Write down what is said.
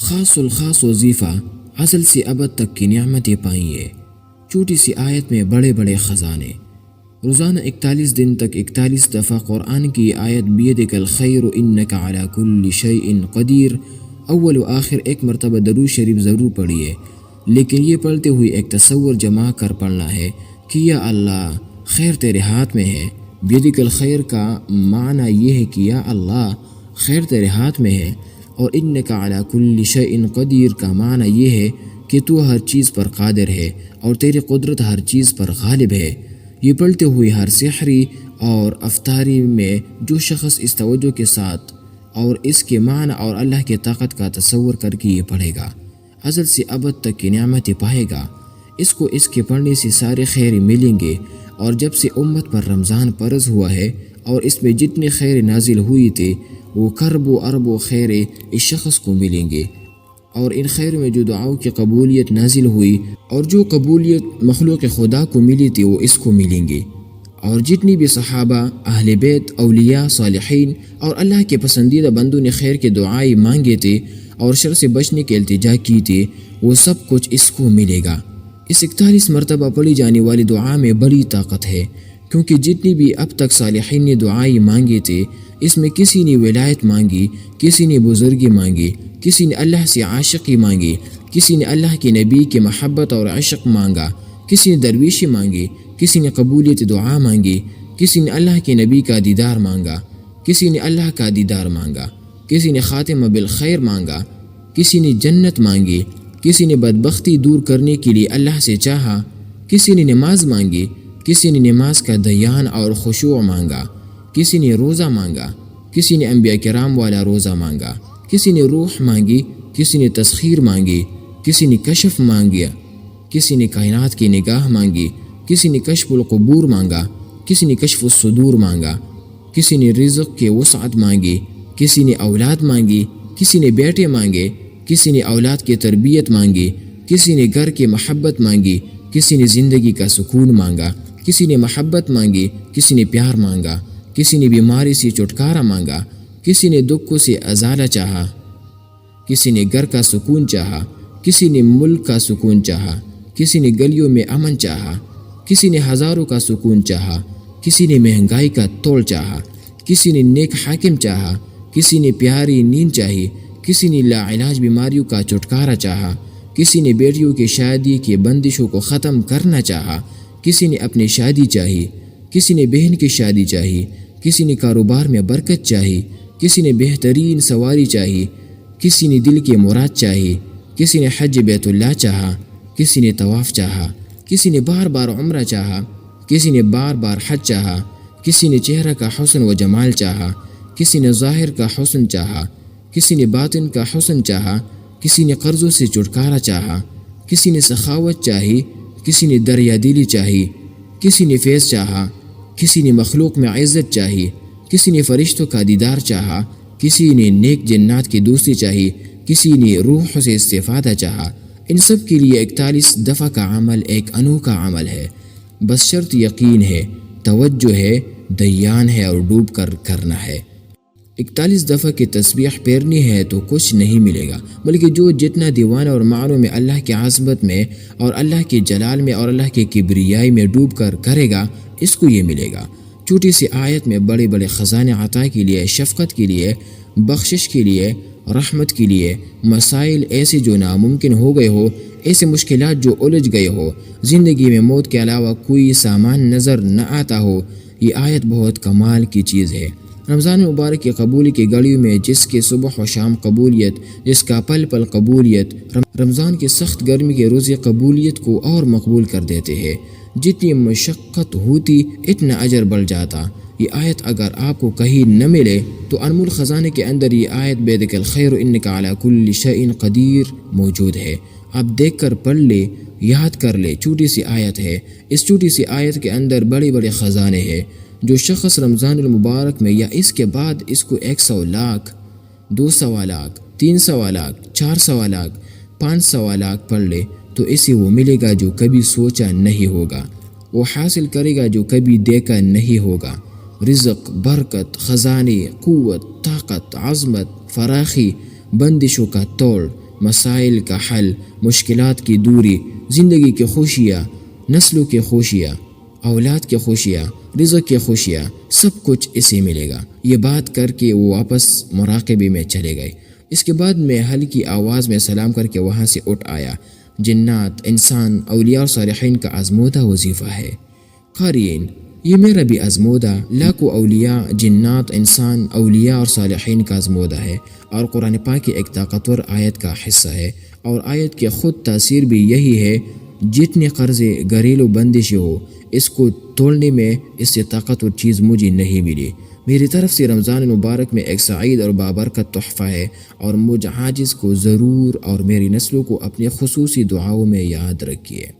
خاص الخاص وظیفہ ازل سے ابد تک کی نعمتیں پائیے، چھوٹی سی آیت میں بڑے بڑے خزانے۔ روزانہ 41 دن تک 41 دفعہ قرآن کی یہ آیت بیدک الخیر انک علی کل شیء قدیر اول و آخر ایک مرتبہ درود شریف ضرور پڑھیے، لیکن یہ پڑھتے ہوئے ایک تصور جما کر پڑھنا ہے کہ یا اللہ خیر تیرے ہاتھ میں ہے۔ بیدک الخیر کا معنی یہ ہے کہ یا اللہ خیر تیرے ہاتھ میں ہے، اور انک علی کل شیء قدیر کا معنی یہ ہے کہ تو ہر چیز پر قادر ہے اور تیری قدرت ہر چیز پر غالب ہے۔ یہ پڑھتے ہوئے ہر سحری اور افطاری میں جو شخص اس توجہ کے ساتھ اور اس کے معنی اور اللہ کی طاقت کا تصور کر کے یہ پڑھے گا، ازل سے ابد تک کی نعمتیں پائے گا۔ اس کو اس کے پڑھنے سے سارے خیر ملیں گے، اور جب سے امت پر رمضان فرض ہوا ہے اور اس میں جتنے خیر نازل ہوئی تھے وہ کرب و ارب و خیر اس شخص کو ملیں گے، اور ان خیر میں جو دعاؤں کی قبولیت نازل ہوئی اور جو قبولیت مخلوق خدا کو ملی تھی وہ اس کو ملیں گے، اور جتنی بھی صحابہ، اہل بیت، اولیاء، صالحین اور اللہ کے پسندیدہ بندوں نے خیر کے دعائیں مانگے تھے اور شر سے بچنے کی التجا کی تھی، وہ سب کچھ اس کو ملے گا۔ اس 41 مرتبہ پڑھی جانے والی دعا میں بڑی طاقت ہے، کیونکہ جتنی بھی اب تک صالحین نے دعائیں مانگے تھے اس میں کسی نے ولایت مانگی، کسی نے بزرگی مانگی، کسی نے اللہ سے عاشقی مانگی، کسی نے اللہ کے نبی کی محبت اور عشق مانگا، کسی نے درویشی مانگی، کسی نے قبولیت دعا مانگی، کسی نے اللہ کے نبی کا دیدار مانگا، کسی نے اللہ کا دیدار مانگا، کسی نے خاتمہ بالخیر مانگا، کسی نے جنت مانگی، کسی نے بدبختی دور کرنے کے لیے اللہ سے چاہا، کسی نے نماز مانگی، کسی نے نماز کا دیان اور خشوع مانگا، کسی نے روزہ مانگا، کسی نے انبیاء کرام والا روزہ مانگا، کسی نے روح مانگی، کسی نے تسخیر مانگی، کسی نے کشف مانگیا، کسی نے کائنات کی نگاہ مانگی، کسی نے کشف القبور مانگا، کسی نے کشف الصدور مانگا، کسی نے رزق کے وسعت مانگی، کسی نے اولاد مانگی، کسی نے بیٹے مانگے، کسی نے اولاد کی تربیت مانگی، کسی نے گھر کی محبت مانگی، کسی نے زندگی کا سکون مانگا، کسی نے محبت مانگی، کسی نے پیار مانگا، کسی نے بیماری سے چھٹکارا مانگا، کسی نے دکھوں سے ازالہ چاہا، کسی نے گھر کا سکون چاہا، کسی نے ملک کا سکون چاہا، کسی نے گلیوں میں امن چاہا، کسی نے ہزاروں کا سکون چاہا، کسی نے مہنگائی کا توڑ چاہا، کسی نے نیک حاکم چاہا، کسی نے پیاری نیند چاہی، کسی نے لا علاج بیماریوں کا چھٹکارا چاہا، کسی نے بیٹیوں کی شادی کی بندشوں کو ختم کرنا چاہا، کسی نے اپنی شادی چاہی، کسی نے بہن کی شادی چاہی، کسی نے کاروبار میں برکت چاہی، کسی نے بہترین سواری چاہی، کسی نے دل کی مراد چاہی، کسی نے حج بیت اللہ چاہا، کسی نے طواف چاہا، کسی نے بار بار عمرہ چاہا، کسی نے بار بار حج چاہا، کسی نے چہرہ کا حسن و جمال چاہا، کسی نے ظاہر کا حسن چاہا، کسی نے باطن کا حسن چاہا، کسی نے قرضوں سے چھٹکارا چاہا، کسی نے سخاوت چاہی، کسی نے دریا دلی چاہی، کسی نے فیض چاہا، کسی نے مخلوق میں عزت چاہی، کسی نے فرشتوں کا دیدار چاہا، کسی نے نیک جنات کی دوستی چاہی، کسی نے روح سے استفادہ چاہا۔ ان سب کے لیے 41 دفعہ کا عمل ایک انوکھا عمل ہے، بس شرط یقین ہے، توجہ ہے، دیان ہے اور ڈوب کر کرنا ہے۔ 41 دفعہ کی تسبیح پھیرنی ہے تو کچھ نہیں ملے گا، بلکہ جو جتنا دیوان اور معانوں میں اللہ کی عظمت میں اور اللہ کے جلال میں اور اللہ کے کبریائی میں ڈوب کر کرے گا اس کو یہ ملے گا۔ چھوٹی سی آیت میں بڑے بڑے خزانے عطا کے لیے، شفقت کے لیے، بخشش کے لیے، رحمت کے لیے، مسائل ایسے جو ناممکن ہو گئے ہو، ایسے مشکلات جو الجھ گئے ہو، زندگی میں موت کے علاوہ کوئی سامان نظر نہ آتا ہو، یہ آیت بہت کمال کی چیز ہے۔ رمضان مبارک کی قبولی کی گھڑیوں میں جس کے صبح و شام قبولیت، جس کا پل پل قبولیت، رمضان کی سخت گرمی کے روزے قبولیت کو اور مقبول کر دیتے ہیں۔ جتنی مشقت ہوتی اتنا اجر بڑھ جاتا۔ یہ آیت اگر آپ کو کہیں نہ ملے تو انمول خزانے کے اندر یہ آیت بیدک الخیر انک علی کل شیء قدیر موجود ہے۔ آپ دیکھ کر پڑھ لے، یاد کر لے، چھوٹی سی آیت ہے۔ اس چھوٹی سی آیت کے اندر بڑے بڑے خزانے ہیں۔ جو شخص رمضان المبارک میں یا اس کے بعد اس کو 100 لاکھ، 200 لاکھ، 300 لاکھ، 400 لاکھ، 500 لاکھ پڑھ لے تو اسے وہ ملے گا جو کبھی سوچا نہیں ہوگا، وہ حاصل کرے گا جو کبھی دیکھا نہیں ہوگا۔ رزق، برکت، خزانے، قوت، طاقت، عظمت، فراخی، بندشوں کا توڑ، مسائل کا حل، مشکلات کی دوری، زندگی کی خوشیاں، نسلوں کی خوشیاں، اولاد کی خوشیاں، رزق کی خوشیاں، سب کچھ اسے ملے گا۔ یہ بات کر کے وہ واپس مراقبے میں چلے گئے۔ اس کے بعد میں ہلکی آواز میں سلام کر کے وہاں سے اٹھ آیا۔ جنات، انسان، اولیاء اور صالحین کا آزمودہ وظیفہ ہے۔ قارئین، یہ میرا بھی آزمودہ لاکھوں اولیاء، جنات، انسان، اولیاء اور صالحین کا آزمودہ ہے، اور قرآن پاک کی ایک طاقتور آیت کا حصہ ہے، اور آیت کی خود تاثیر بھی یہی ہے۔ جتنے قرضے، گھریلو بندشیں ہو، اس کو توڑنے میں اس سے طاقتور چیز مجھے نہیں ملی۔ میری طرف سے رمضان المبارک میں ایک سعید اور بابرکت تحفہ ہے، اور مجھ عاجز کو ضرور اور میری نسلوں کو اپنی خصوصی دعاؤں میں یاد رکھیے۔